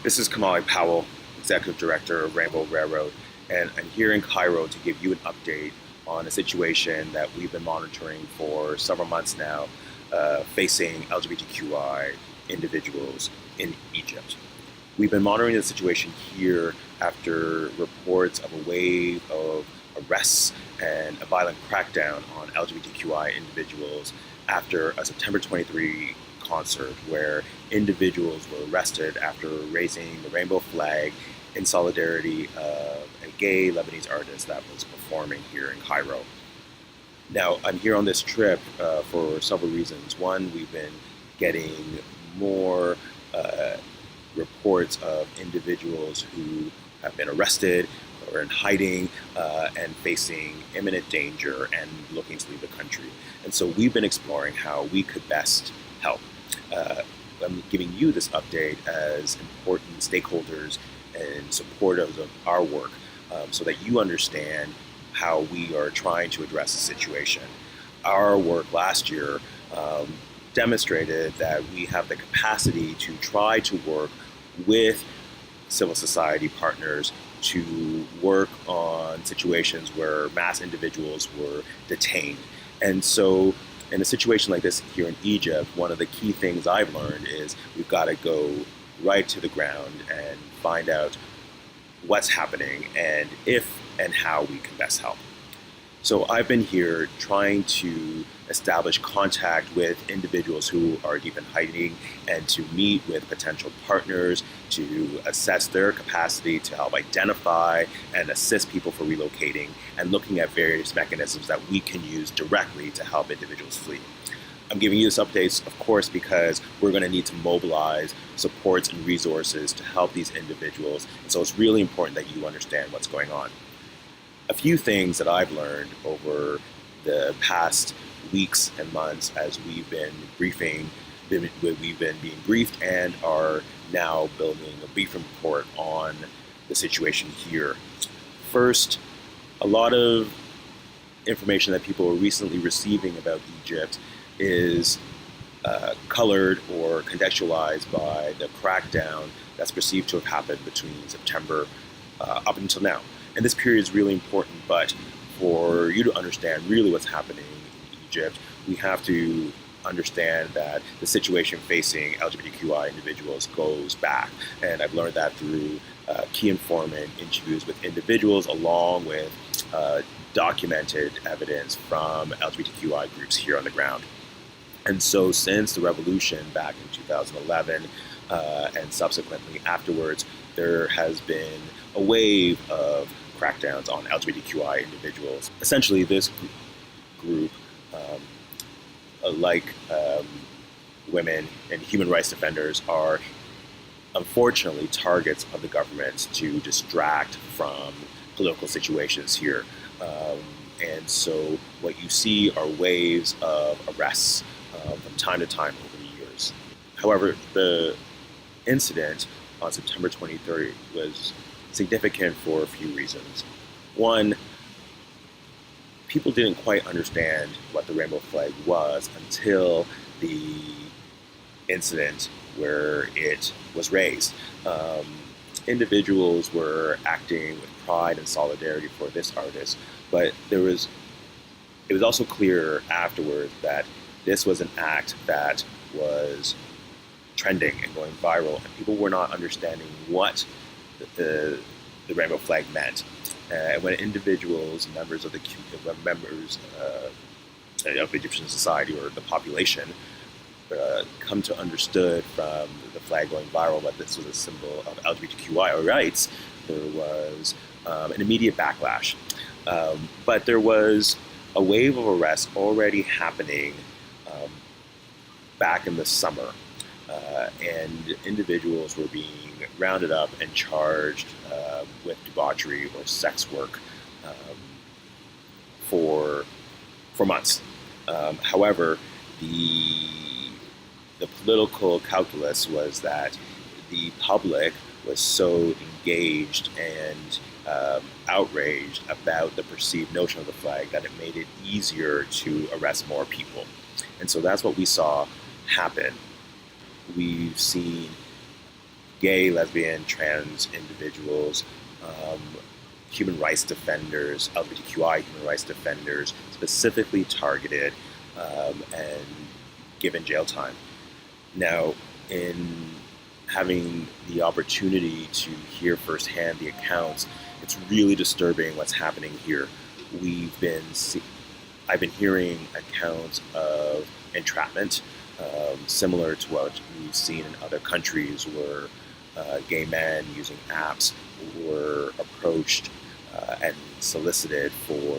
This is Kimahli Powell, Executive Director of Rainbow Railroad, and I'm here in Cairo to give you an update on a situation that we've been monitoring for several months now, facing LGBTQI individuals in Egypt. We've been monitoring the situation here after reports of a wave of arrests and a violent crackdown on LGBTQI individuals after a September 23 concert where individuals were arrested after raising the rainbow flag in solidarity of a gay Lebanese artist that was performing here in Cairo. Now, I'm here on this trip for several reasons. One, we've been getting more reports of individuals who have been arrested or in hiding and facing imminent danger and looking to leave the country. And so we've been exploring how we could best help. I'm giving you this update as important stakeholders and supporters of our work so that you understand how we are trying to address the situation. Our work last year demonstrated that we have the capacity to try to work with civil society partners to work on situations where mass individuals were detained. And so in a situation like this here in Egypt, one of the key things I've learned is we've got to go right to the ground and find out what's happening and if and how we can best help. So I've been here trying to establish contact with individuals who are deep in hiding and to meet with potential partners to assess their capacity to help identify and assist people for relocating and looking at various mechanisms that we can use directly to help individuals flee. I'm giving you this update, of course, because we're going to need to mobilize supports and resources to help these individuals. And so it's really important that you understand what's going on. A few things that I've learned over the past weeks and months as we've been being briefed and are now building a briefing report on the situation here. First, a lot of information that people are recently receiving about Egypt is colored or contextualized by the crackdown that's perceived to have happened between September up until now. And this period is really important, but for you to understand really what's happening in Egypt, we have to understand that the situation facing LGBTQI individuals goes back. And I've learned that through key informant interviews with individuals along with documented evidence from LGBTQI groups here on the ground. And so since the revolution back in 2011 and subsequently afterwards, there has been a wave of crackdowns on LGBTQI individuals. Essentially, this group, like women and human rights defenders, are unfortunately targets of the government to distract from political situations here. And so what you see are waves of arrests from time to time over the years. However, the incident on September 23rd was significant for a few reasons. One, people didn't quite understand what the rainbow flag was until the incident where it was raised. Individuals were acting with pride and solidarity for this artist, but it was also clear afterwards that this was an act that was trending and going viral, and people were not understanding what the rainbow flag meant. And when individuals, members of Egyptian society or the population, come to understood from the flag going viral that this was a symbol of LGBTQI rights, there was an immediate backlash. But there was a wave of arrests already happening back in the summer. And individuals were being rounded up and charged with debauchery or sex work for months. However, the political calculus was that the public was so engaged and outraged about the perceived notion of the flag that it made it easier to arrest more people. And so that's what we saw happen. We've seen gay, lesbian, trans individuals, um, human rights defenders, LGBTQI human rights defenders, specifically targeted and given jail time. Now, in having the opportunity to hear firsthand the accounts, it's really disturbing what's happening here. We've been I've been hearing accounts of entrapment, similar to what we've seen in other countries, where gay men using apps were approached and solicited for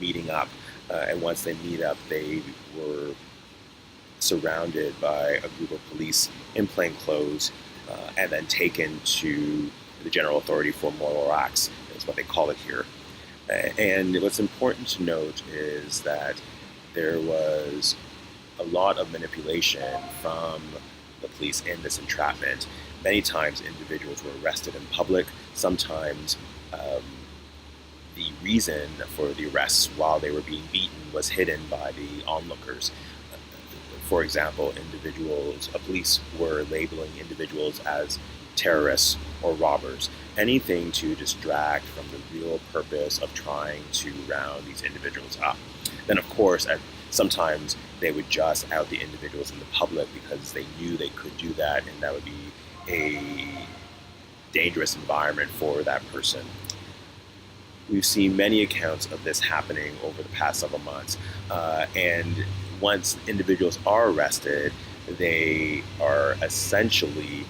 meeting up. And once they meet up, they were surrounded by a group of police in plain clothes and then taken to the General Authority for Moral Acts, is what they call it here. And what's important to note is that there was a lot of manipulation from the police in this entrapment. Many times individuals were arrested in public. Sometimes the reason for the arrests while they were being beaten was hidden by the onlookers. For example, police were labeling individuals as terrorists or robbers, anything to distract from the real purpose of trying to round these individuals up. Then, of course, sometimes they would just out the individuals in the public because they knew they could do that, and that would be a dangerous environment for that person. We've seen many accounts of this happening over the past several months, and once individuals are arrested, they are essentially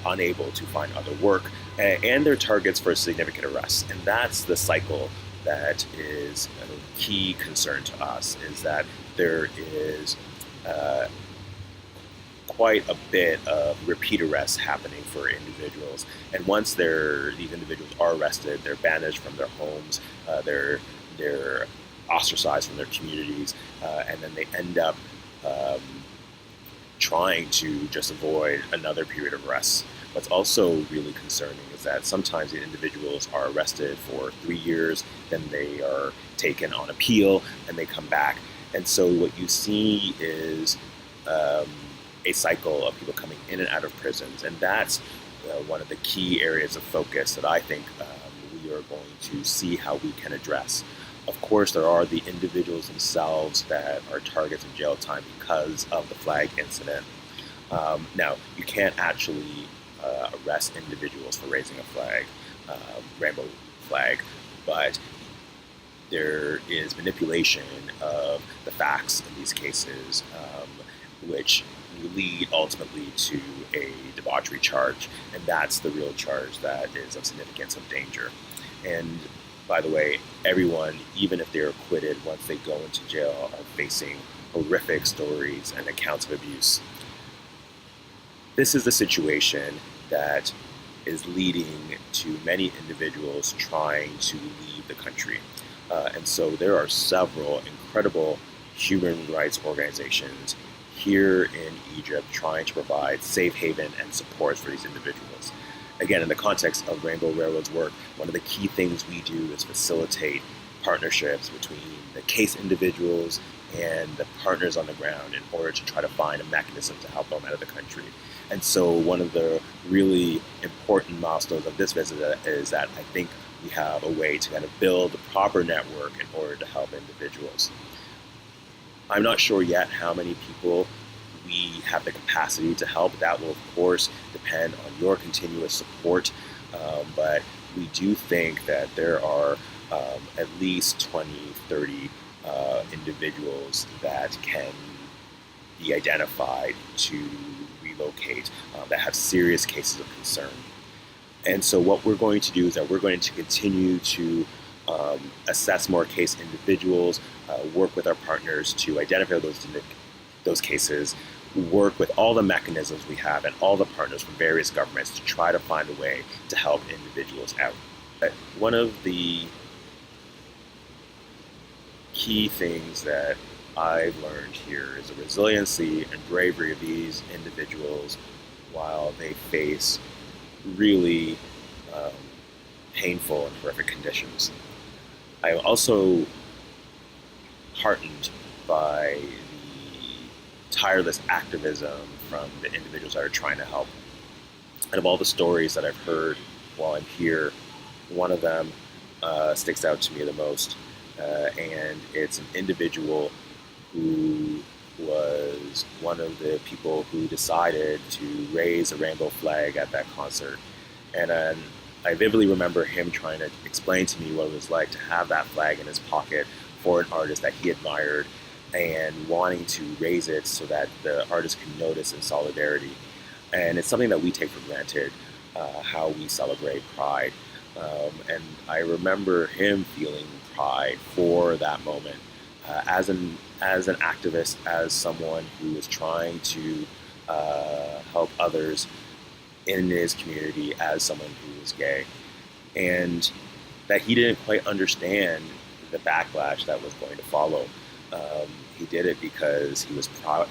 unable to find other work, and they're targets for significant arrests. And that's the cycle that is a key concern to us, is that there is quite a bit of repeat arrests happening for individuals. And once these individuals are arrested, they're banished from their homes, they're ostracized from their communities, and then they end up trying to just avoid another period of arrests. What's also really concerning is that sometimes the individuals are arrested for 3 years, then they are taken on appeal, and they come back. And so what you see is a cycle of people coming in and out of prisons, and that's one of the key areas of focus that I think we are going to see how we can address. Of course, there are the individuals themselves that are targets of jail time because of the flag incident. Now, you can't actually arrest individuals for raising a flag, rainbow flag, but there is manipulation of the facts in these cases, which lead ultimately to a debauchery charge, and that's the real charge that is of significance of danger. And by the way, everyone, even if they're acquitted, once they go into jail, are facing horrific stories and accounts of abuse. This is the situation that is leading to many individuals trying to leave the country. And so there are several incredible human rights organizations here in Egypt trying to provide safe haven and support for these individuals. Again, in the context of Rainbow Railroad's work, one of the key things we do is facilitate partnerships between the case individuals and the partners on the ground in order to try to find a mechanism to help them out of the country. And so one of the really important milestones of this visit is that I think we have a way to kind of build a proper network in order to help individuals. I'm not sure yet how many people we have the capacity to help. That will, of course, depend on your continuous support. But we do think that there are at least 20, 30 individuals that can be identified to relocate that have serious cases of concern. And so what we're going to do is that we're going to continue to assess more case individuals, work with our partners to identify those cases, work with all the mechanisms we have and all the partners from various governments to try to find a way to help individuals out. One of the key things that I've learned here is the resiliency and bravery of these individuals while they face really painful and horrific conditions. I am also heartened by the tireless activism from the individuals that are trying to help. And of all the stories that I've heard while I'm here, one of them sticks out to me the most. And it's an individual who was one of the people who decided to raise a rainbow flag at that concert. And I vividly remember him trying to explain to me what it was like to have that flag in his pocket for an artist that he admired and wanting to raise it so that the artist can notice in solidarity. And it's something that we take for granted, how we celebrate Pride. And I remember him feeling pride for that moment as an activist, as someone who is trying to help others in his community, as someone who is gay, and that he didn't quite understand the backlash that was going to follow. He did it because he was proud.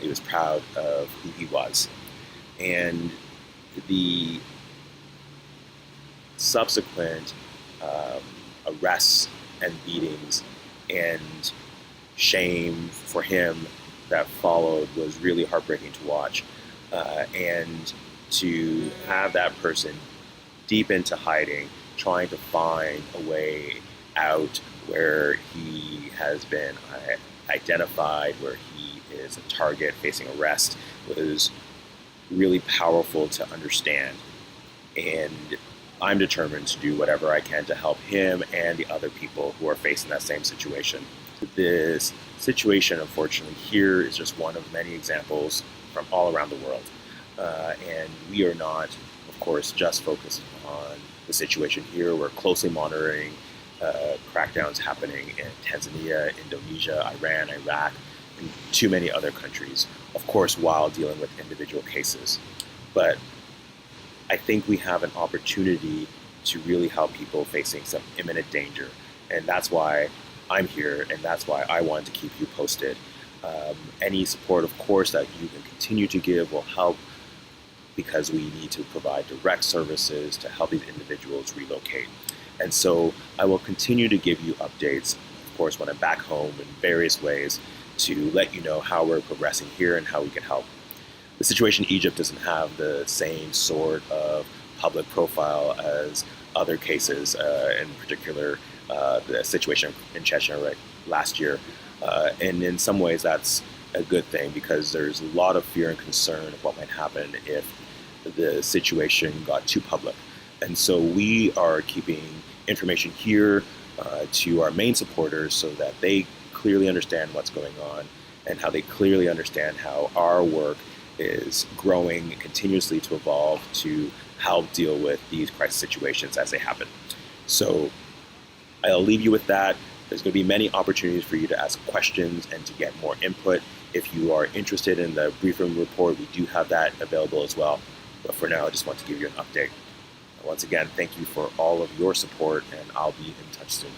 He was proud of who he was, and the subsequent arrests and beatings and shame for him that followed was really heartbreaking to watch. And to have that person deep into hiding, trying to find a way out where he has been identified, where he is a target facing arrest, was really powerful to understand. And I'm determined to do whatever I can to help him and the other people who are facing that same situation. This situation, unfortunately, here is just one of many examples from all around the world. And we are not, of course, just focused on the situation here. We're closely monitoring crackdowns happening in Tanzania, Indonesia, Iran, Iraq, and too many other countries, of course, while dealing with individual cases. But I think we have an opportunity to really help people facing some imminent danger. And that's why I'm here, and that's why I wanted to keep you posted. Any support, of course, that you can continue to give will help, because we need to provide direct services to help these individuals relocate. And so I will continue to give you updates, of course, when I'm back home in various ways to let you know how we're progressing here and how we can help. The situation in Egypt doesn't have the same sort of public profile as other cases, in particular the situation in Chechnya right last year. And in some ways that's a good thing, because there's a lot of fear and concern of what might happen if the situation got too public. And so we are keeping information here to our main supporters so that they clearly understand what's going on and how they clearly understand how our work is growing continuously to evolve to help deal with these crisis situations as they happen. So I'll leave you with that. There's going to be many opportunities for you to ask questions and to get more input. If you are interested in the briefing report, we do have that available as well. But for now, I just want to give you an update. Once again, thank you for all of your support, and I'll be in touch soon.